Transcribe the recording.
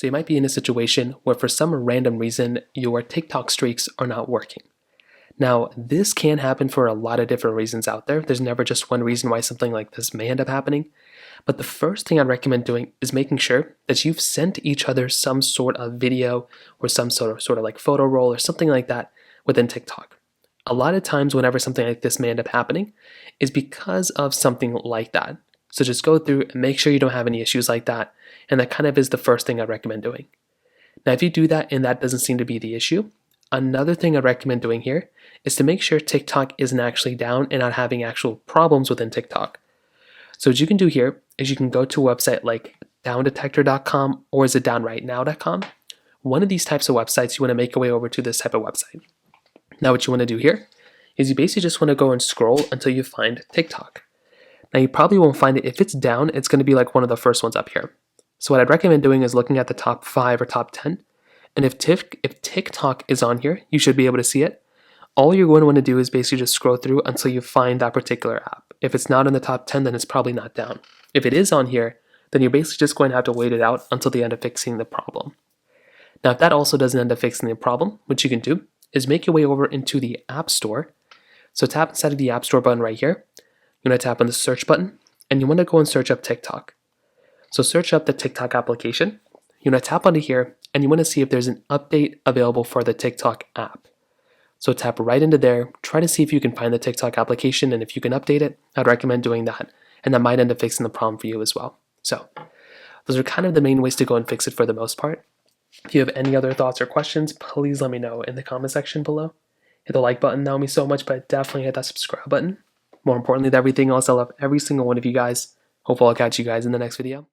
So you might be in a situation where for some random reason your TikTok streaks are not working. Now, this can happen for a lot of different reasons out there. There's never just one reason why something like this may end up happening. But the first thing I'd recommend doing is making sure that you've sent each other some sort of video or some sort of like photo roll or something like that within TikTok. A lot of times whenever something like this may end up happening is because of something like that. So just go through and make sure you don't have any issues like that. And that kind of is the first thing I'd recommend doing. Now, if you do that and that doesn't seem to be the issue, another thing I'd recommend doing here is to make sure TikTok isn't actually down and not having actual problems within TikTok. So what you can do here is you can go to a website like downdetector.com or is it downrightnow.com. One of these types of websites, you want to make your way over to this type of website. Now what you want to do here is you basically just want to go and scroll until you find TikTok. Now you probably won't find it. If it's down, it's going to be like one of the first ones up here. So what I'd recommend doing is looking at the top 5 or top 10. And if TikTok is on here, you should be able to see it. All you're going to want to do is basically just scroll through until you find that particular app. If it's not in the top 10, then it's probably not down. If it is on here, then you're basically just going to have to wait it out until they end up fixing the problem. Now, if that also doesn't end up fixing the problem, what you can do is make your way over into the App Store. So tap inside of the App Store button right here. You're going to tap on the search button, and you want to go and search up TikTok. So search up the TikTok application. You're going to tap onto here, and you want to see if there's an update available for the TikTok app. So tap right into there, try to see if you can find the TikTok application, and if you can update it, I'd recommend doing that. And that might end up fixing the problem for you as well. So those are kind of the main ways to go and fix it for the most part. If you have any other thoughts or questions, please let me know in the comment section below. Hit the like button, that would mean so much, but definitely hit that subscribe button. More importantly than everything else, I love every single one of you guys. Hopefully I'll catch you guys in the next video.